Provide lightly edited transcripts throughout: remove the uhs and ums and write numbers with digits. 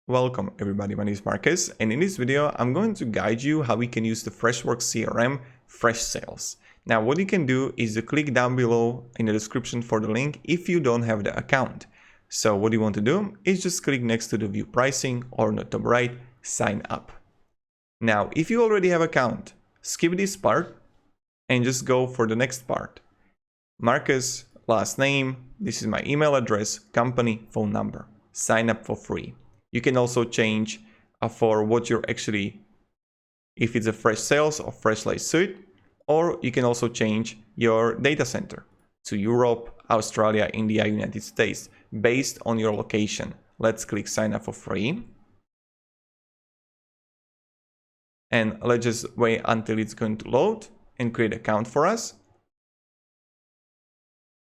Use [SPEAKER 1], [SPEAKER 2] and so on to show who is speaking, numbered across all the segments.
[SPEAKER 1] Welcome everybody, my name is Marcus, and in this video I'm going to guide you how we can use the Freshworks CRM FreshSales. Now what you can do is to click down below in the description for the link if you don't have the account. So what you want to do is just click next to the view pricing or on the top right, sign up. Now if you already have account, skip this part and just go for the next part. Marcus, last name, this is my email address, company, phone number. Sign up for free. You can also change for what you're actually, if it's a FreshSales or FreshSales suite, or you can also change your data center to Europe, Australia, India, United States, based on your location. Let's click sign up for free. And let's just wait until it's going to load and create an account for us.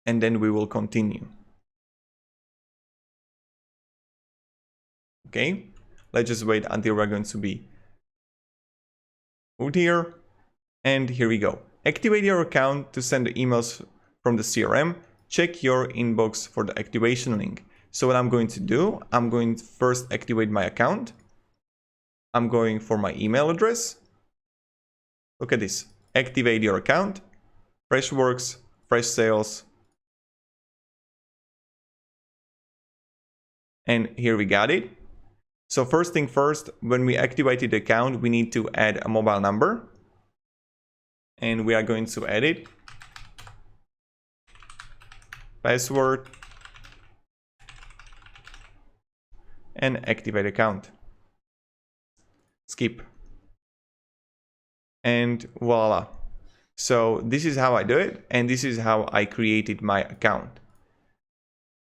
[SPEAKER 1] And then we will continue. Okay, let's just wait until we're going to be moved here. And here we go. Activate your account to send the emails from the CRM. Check your inbox for the activation link. So what I'm going to do, I'm going to first activate my account. I'm going for my email address. Look at this. Activate your account. Freshworks, FreshSales. And here we got it. So first thing first, when we activated the account, we need to add a mobile number. And we are going to add it. Password. And activate account. Skip. And voila. So this is how I do it. And this is how I created my account.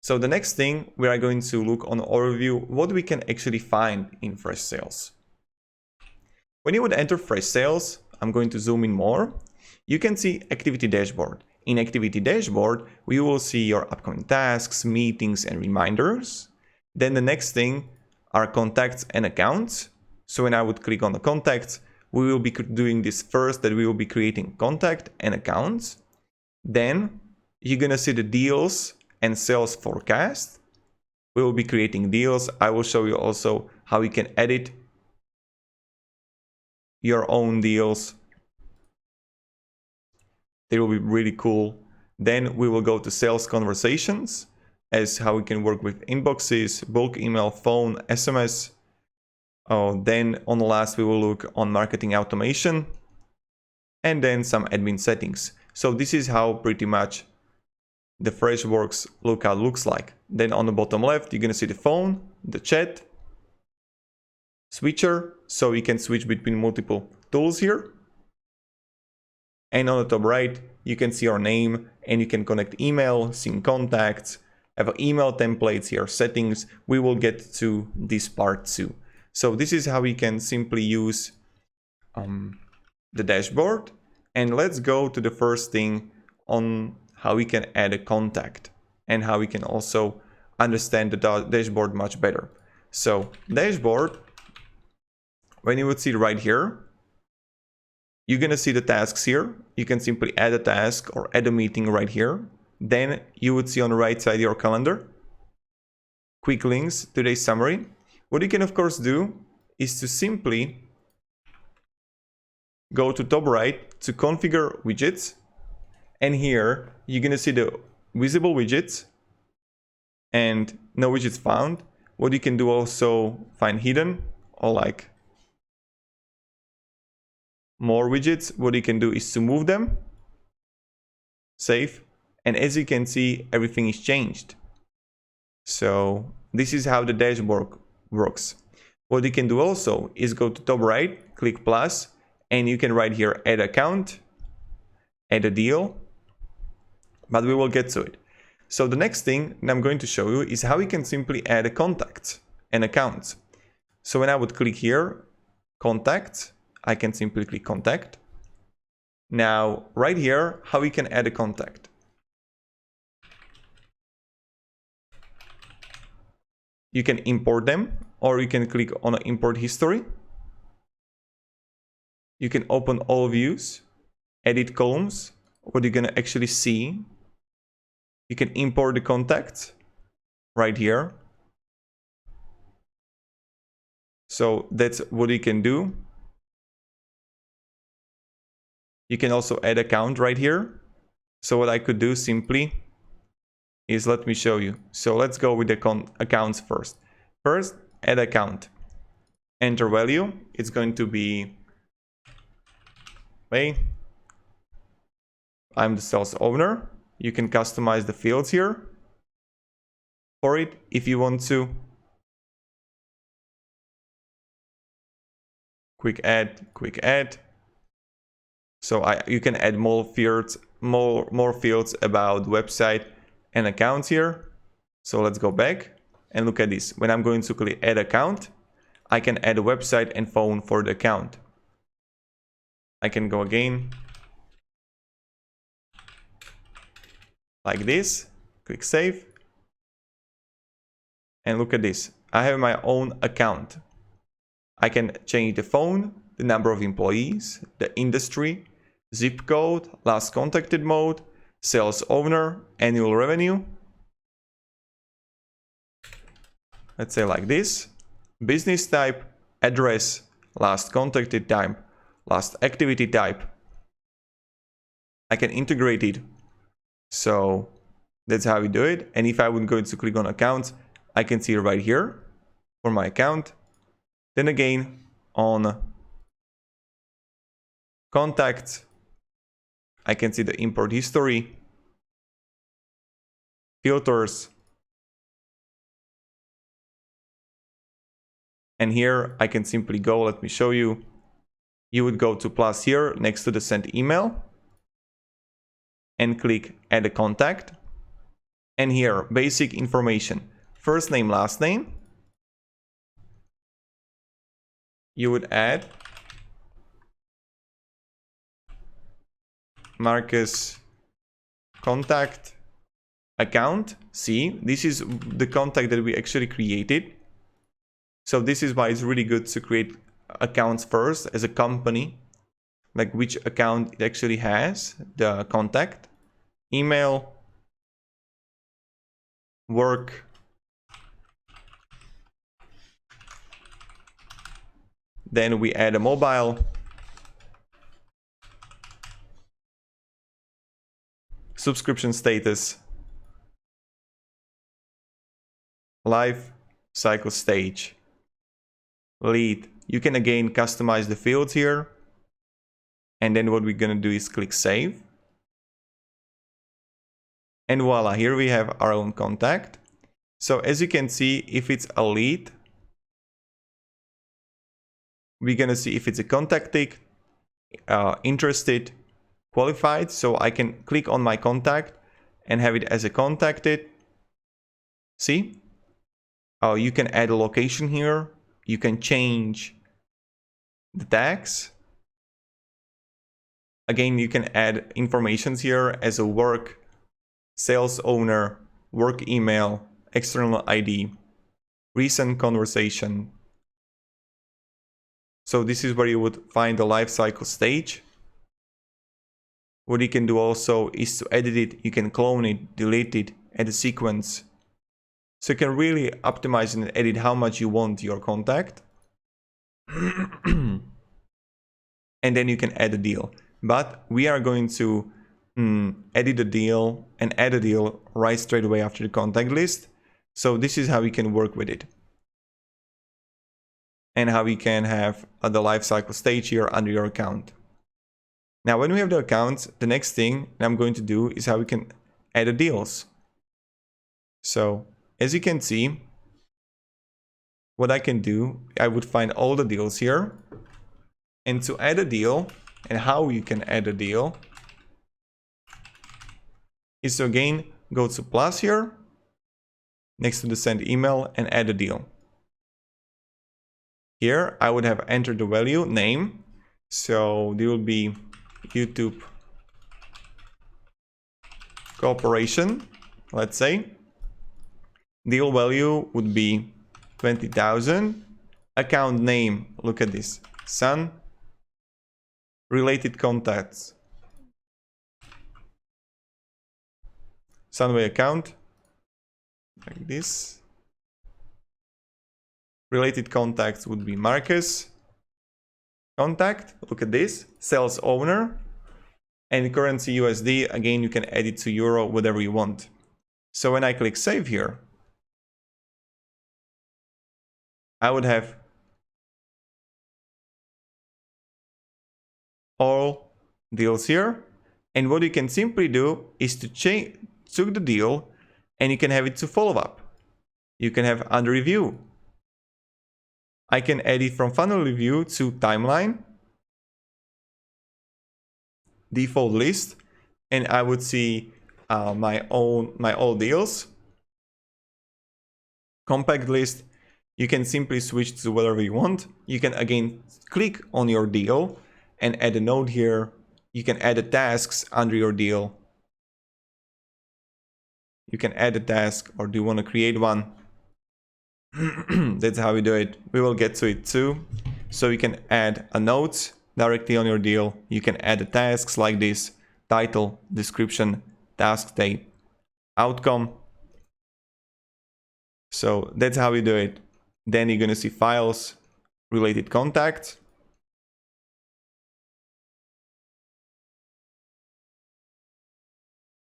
[SPEAKER 1] So the next thing, we are going to look on overview what we can actually find in FreshSales. When you would enter FreshSales, I'm going to zoom in more. You can see activity dashboard. In activity dashboard, we will see your upcoming tasks, meetings, and reminders. Then the next thing are contacts and accounts. So when I would click on the contacts, we will be doing this first, that we will be creating contact and accounts. Then you're gonna see the deals and sales forecast. We will be creating deals. I will show you also how you can edit your own deals. They will be really cool. Then we will go to sales conversations, as how we can work with inboxes, bulk email, phone, SMS. Then on the last, we will look on marketing automation and then some admin settings. So this is how pretty much the Freshworks lookout looks like. Then on the bottom left, you're going to see the phone, the chat, switcher, so you can switch between multiple tools here. And on the top right, you can see our name and you can connect email, sync contacts, have email templates here, settings. We will get to this part too. So this is how we can simply use the dashboard. And let's go to the first thing on how we can add a contact and how we can also understand the dashboard much better. So dashboard, when you would see right here, you're gonna see the tasks here. You can simply add a task or add a meeting right here. Then you would see on the right side your calendar, quick links, today's summary. What you can of course do is to simply go to top right to configure widgets. And here you're gonna see the visible widgets and no widgets found. What you can do also find hidden or like more widgets. What you can do is to move them, save, and as you can see, everything is changed. So this is how the dashboard works. What you can do also is go to top right, click plus, and you can write here add account, add a deal, but we will get to it. So the next thing that I'm going to show you is how we can simply add a contact and accounts. So when I would click here, contact, I can simply click contact. Now right here, how we can add a contact. You can import them, or you can click on import history. You can open all views, edit columns, what you're gonna actually see. You can import the contacts right here. So that's what you can do. You can also add account right here. So what I could do simply is, let me show you. So let's go with the accounts first. First, add account. Enter value. It's going to be, hey, I'm the sales owner. You can customize the fields here for it if you want to. Quick add. So you can add more fields about website and accounts here. So let's go back and look at this. When I'm going to click add account, I can add a website and phone for the account. I can go again like this, click save, and look at this. I have my own account. I can change the phone, the number of employees, the industry, zip code, last contacted mode, sales owner, annual revenue. Let's say like this. Business type, address, last contacted time, last activity type. I can integrate it. So that's how we do it. And if I would go to click on accounts, I can see it right here for my account. Then again, on contacts, I can see the import history, filters, and here I can simply go, let me show you. You would go to plus here next to the send email and click add a contact. And here, basic information, first name, last name. You would add Marcus contact account. See, this is the contact that we actually created. So this is why it's really good to create accounts first as a company, like which account it actually has, the contact, email, work, then we add a mobile, subscription status, life cycle stage, lead. You can again customize the fields here. And then what we're going to do is click save. And voila, here we have our own contact. So as you can see, if it's a lead, we're going to see if it's a contacted, interested, qualified. So I can click on my contact and have it as a contacted. See? You can add a location here. You can change the tags. Again, you can add informations here as a work, sales owner, work email, external ID, recent conversation. So this is where you would find the life cycle stage. What you can do also is to edit it. You can clone it, delete it, add a sequence. So you can really optimize and edit how much you want your contact. And then you can add a deal. But we are going to edit a deal and add a deal right straight away after the contact list. So this is how we can work with it. And how we can have the lifecycle stage here under your account. Now, when we have the accounts, the next thing I'm going to do is how we can add the deals. So as you can see, what I can do, I would find all the deals here. And to add a deal, and how you can add a deal, is to again go to plus here, next to the send email, and add a deal. Here I would have entered the value name. So there will be YouTube Corporation, let's say. Deal value would be 20,000. Account name, look at this, son. Related contacts, Sunway account, like this. Related contacts would be Marcus. Contact, look at this, sales owner. And currency USD, again, you can add it to euro, whatever you want. So when I click save here, I would have all deals here. And what you can simply do is to took the deal and you can have it to follow up. You can have under review. I can add it from funnel review to timeline, default list, and I would see my all deals. Compact list, you can simply switch to whatever you want. You can again click on your deal and add a note here. You can add the tasks under your deal. You can add a task, or do you want to create one? That's how we do it. We will get to it too. So you can add a note directly on your deal. You can add the tasks like this: title, description, task type, outcome. So that's how we do it. Then you're going to see files, related contacts.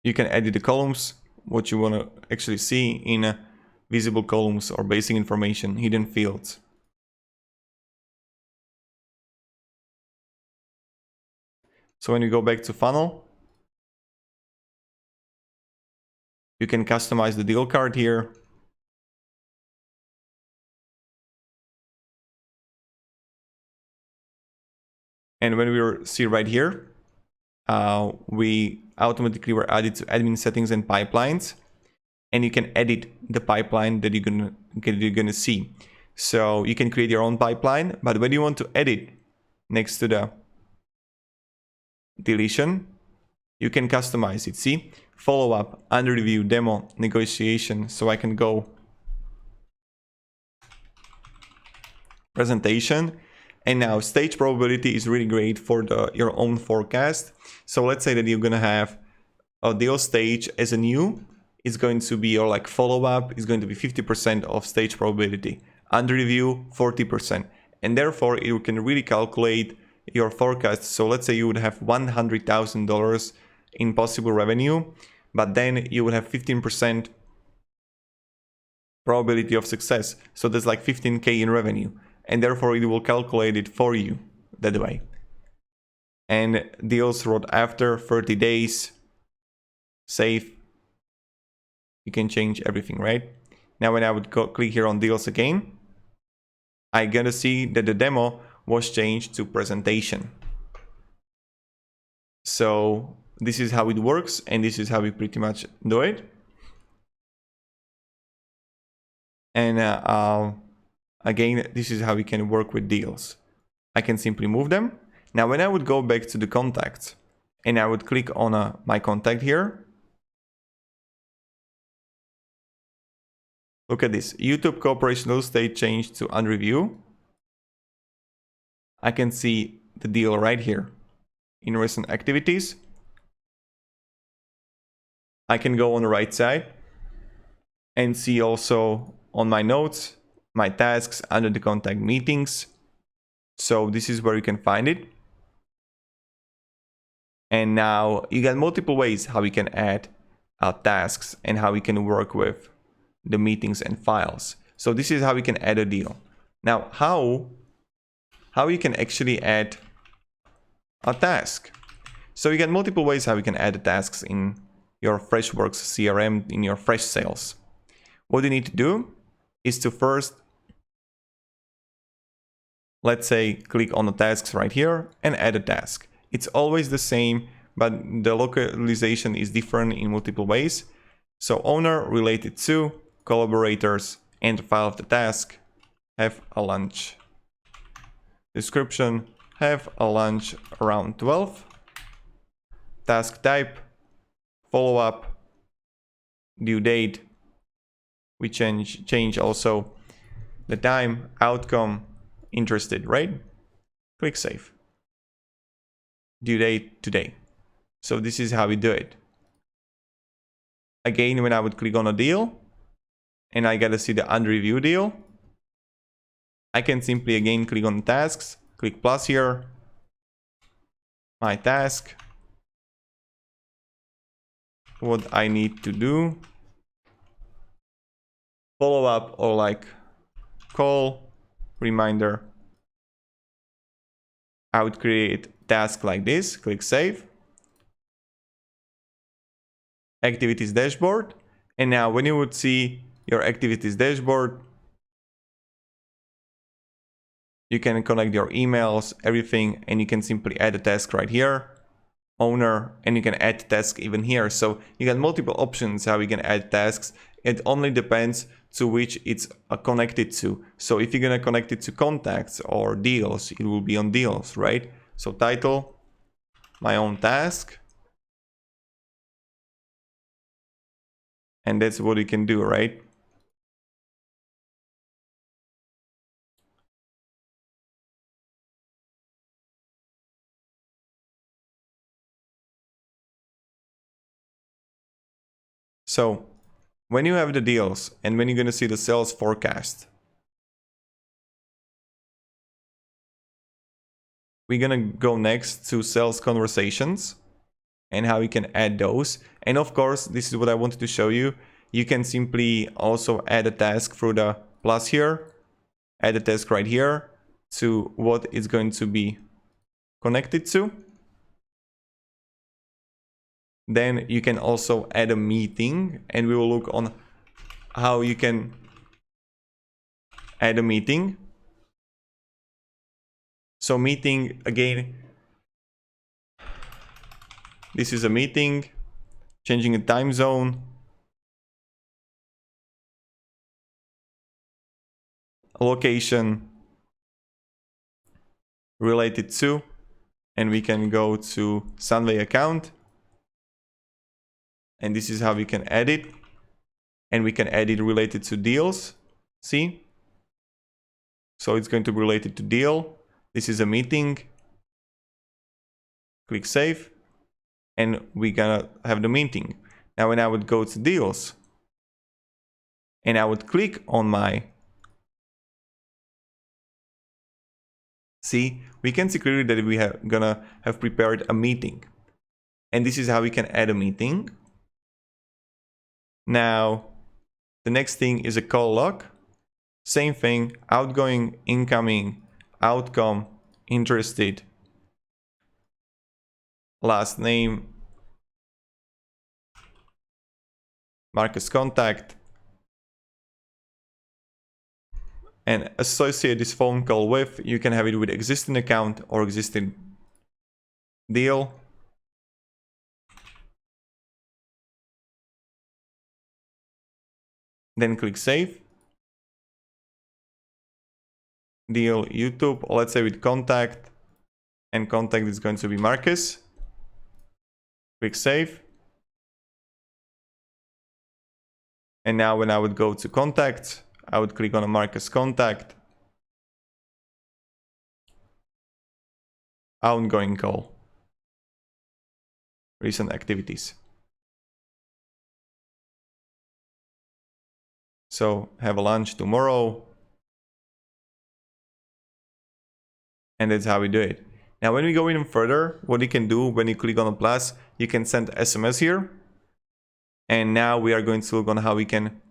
[SPEAKER 1] You can edit the columns, what you want to actually see in visible columns or basic information, hidden fields. So when you go back to funnel, you can customize the deal card here. And when we see right here, we automatically were added to admin settings and pipelines, and you can edit the pipeline that you're gonna see. So you can create your own pipeline, but when you want to edit next to the deletion, you can customize it. See, follow up, under review, demo, negotiation. So I can go presentation. And now stage probability is really great for your own forecast. So let's say that you're gonna have a deal stage as a new, it's going to be your like follow-up is going to be 50% of stage probability, under review 40%, and therefore it can really calculate your forecast. So let's say you would have $100,000 in possible revenue, but then you would have 15% probability of success. So there's like 15K in revenue, and therefore it will calculate it for you that way. And deals wrote after 30 days, save. You can change everything, right? Now when I would click here on deals again, I gotta see that the demo was changed to presentation. So this is how it works, and this is how we pretty much do it. And again, this is how we can work with deals. I can simply move them. Now when I would go back to the contacts and I would click on my contact here, look at this, YouTube Corporation Real Estate changed to under review. I can see the deal right here in recent activities. I can go on the right side and see also on my notes, my tasks under the contact meetings. So this is where you can find it. And now you got multiple ways how we can add tasks and how we can work with the meetings and files. So this is how we can add a deal. Now how you can actually add a task. So you get multiple ways how you can add the tasks in your Freshworks CRM, in your FreshSales. What you need to do is to first, let's say, click on the tasks right here and add a task. It's always the same, but the localization is different in multiple ways. So owner related to, collaborators, and file of the task, have a lunch. Description, have a lunch around 12. Task type, follow up, due date. We change also the time, outcome, interested, right? Click save. Due date today. So this is how we do it. Again, when I would click on a deal and I gotta see the under review deal, I can simply again click on tasks, click plus here, my task, what I need to do, follow up or like call, reminder. I would create task like this, click save, activities dashboard. And now when you would see your activities dashboard, you can connect your emails, everything, and you can simply add a task right here, owner, and you can add task even here. So you got multiple options how you can add tasks. It only depends to which it's connected to. So if you're gonna connect it to contacts or deals, it will be on deals, right? So title, my own task. And that's what you can do, right? So when you have the deals and when you're going to see the sales forecast, we're going to go next to sales conversations and how you can add those. And of course, this is what I wanted to show you. You can simply also add a task through the plus here, add a task right here to what it's going to be connected to. Then you can also add a meeting, and we will look on how you can add a meeting. So meeting, again, this is a meeting, changing a time zone, a location related to, and we can go to Sunway account. And this is how we can add it. And we can add it related to deals. See? So it's going to be related to deal. This is a meeting. Click save. And we're gonna have the meeting. Now when I would go to deals and I would click on my, see, we can see clearly that we are gonna have prepared a meeting. And this is how we can add a meeting. Now, the next thing is a call log. Same thing, outgoing, incoming, outcome, interested, last name, Marcus contact, and associate this phone call with. You can have it with existing account or existing deal. Then click save. Deal YouTube, let's say with contact, and contact is going to be Marcus. Click save. And now when I would go to contact, I would click on a Marcus contact, outgoing call, recent activities. So have a lunch tomorrow. And that's how we do it. Now when we go even further, what you can do when you click on a plus, you can send SMS here. And now we are going to look on how we can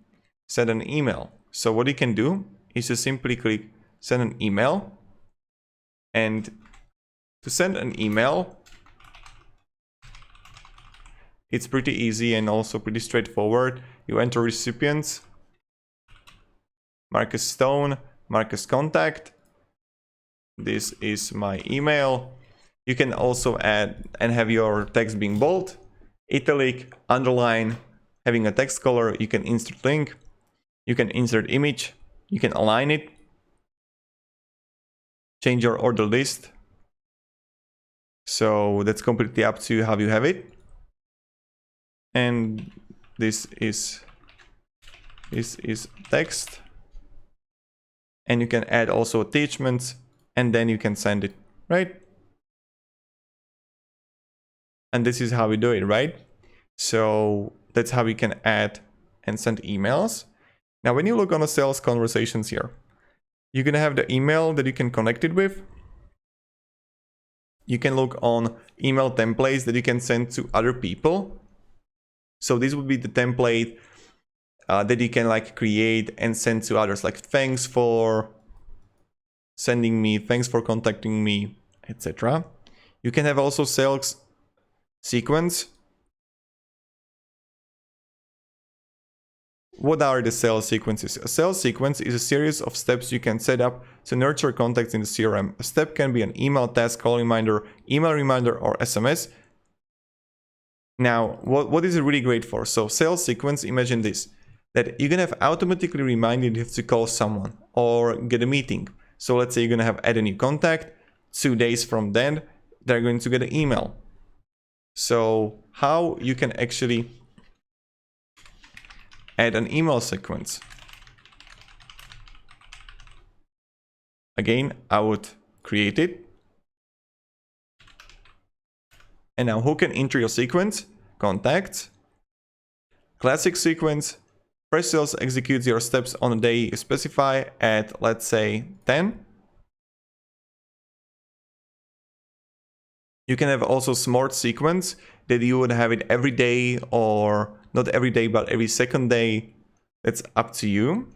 [SPEAKER 1] send an email. So what you can do is to simply click send an email. And to send an email, it's pretty easy and also pretty straightforward. You enter recipients, Marcus Stone, Marcus contact. This is my email. You can also add and have your text being bold, italic, underline, having a text color. You can insert link, you can insert image, you can align it, change your order list. So that's completely up to you how you have it. And this is text. And you can add also attachments, and then you can send it, right? And this is how we do it, right? So that's how we can add and send emails. Now, when you look on the sales conversations here, You're gonna have the email that you can connect it with. You can look on email templates that you can send to other people. So this would be the template that you can like create and send to others, like thanks for sending me, thanks for contacting me, etc. You can have also sales sequence. What are the sales sequences? A sales sequence is a series of steps you can set up to nurture contacts in the CRM. A step can be an email task, call reminder, email reminder, or SMS. Now, what is it really great for? So sales sequence, imagine this, that you're gonna have automatically reminded you have to call someone or get a meeting. So let's say you're gonna have add a new contact, 2 days from then, they're going to get an email. So how you can actually add an email sequence? Again, I would create it. And now who can enter your sequence? Contacts. Classic sequence. FreshSales executes your steps on a day you specify at, let's say, 10. You can have also smart sequence that you would have it every day, or not every day, but every second day. That's up to you.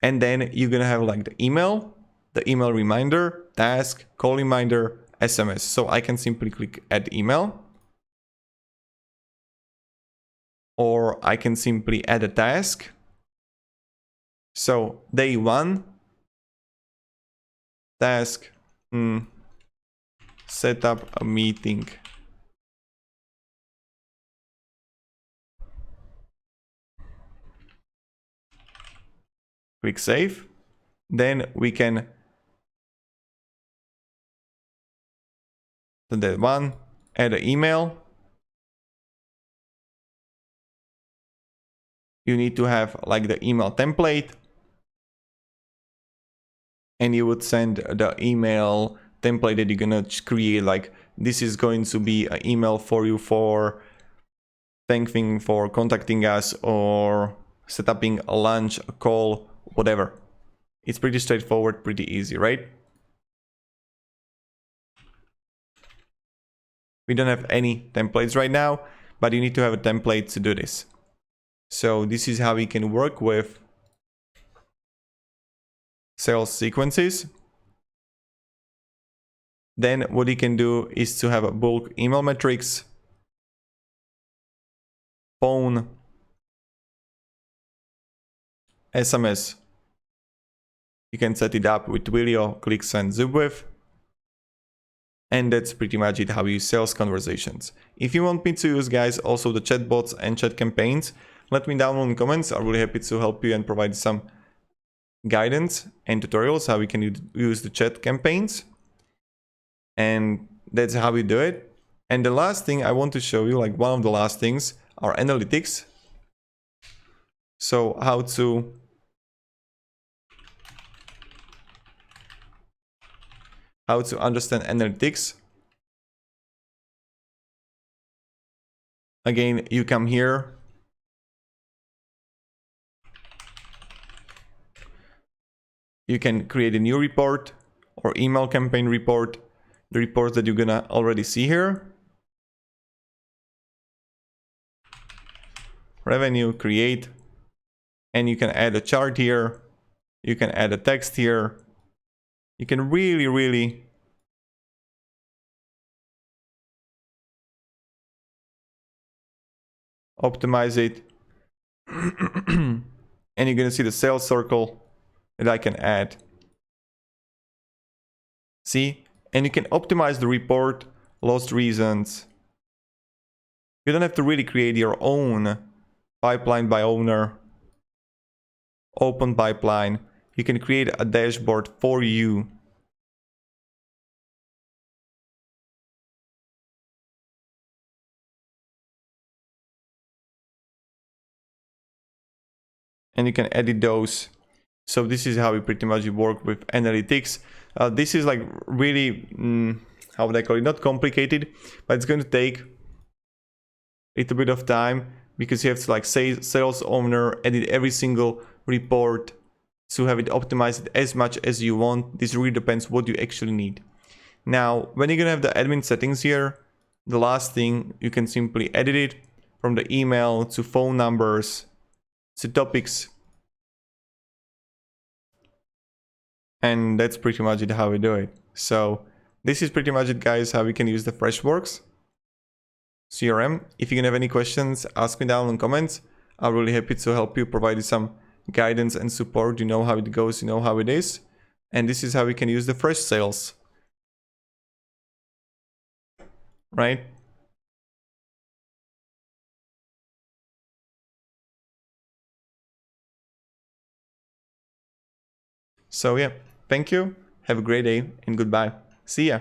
[SPEAKER 1] And then you're gonna have like the email reminder, task, call reminder, SMS. So I can simply click add email. Or I can simply add a task. So day 1, task, set up a meeting. Click save. Then we can do that one, add an email. You need to have like the email template. And you would send the email template that you're gonna create, like this is going to be an email for you for thanking for contacting us or setting a lunch, a call, whatever. It's pretty straightforward, pretty easy, right? We don't have any templates right now, but you need to have a template to do this. So this is how we can work with sales sequences. Then what you can do is to have a bulk email metrics, phone, SMS. You can set it up with video, click send zip with. And that's pretty much it, how you use sales conversations. If you want me to use, guys, also the chatbots and chat campaigns, let me down in the comments. I'm really happy to help you and provide some guidance and tutorials how we can use the chat campaigns. And that's how we do it. And the last thing I want to show you, like one of the last things, are analytics. So how to understand analytics. Again, you come here. You can create a new report or email campaign report, the reports that you're gonna already see here. Revenue, create, and you can add a chart here. You can add a text here. You can really optimize it. And you're gonna see the sales circle that I can add. See? And you can optimize the report, lost reasons. You don't have to really create your own pipeline by owner, open pipeline. You can create a dashboard for you. And you can edit those. So this is how we pretty much work with analytics. This is like really, how would I call it? Not complicated, but it's going to take a little bit of time because you have to like say sales owner, edit every single report to have it optimized as much as you want. This really depends what you actually need. Now, when you're gonna have the admin settings here, the last thing, you can simply edit it from the email to phone numbers to topics. And that's pretty much it how we do it. So this is pretty much it, guys, how we can use the Freshworks CRM. If you can have any questions, ask me down in comments. I'm really happy to help you, provide you some guidance and support. You know how it goes, you know how it is. And this is how we can use the FreshSales, right? So yeah, thank you. Have a great day and goodbye. See ya.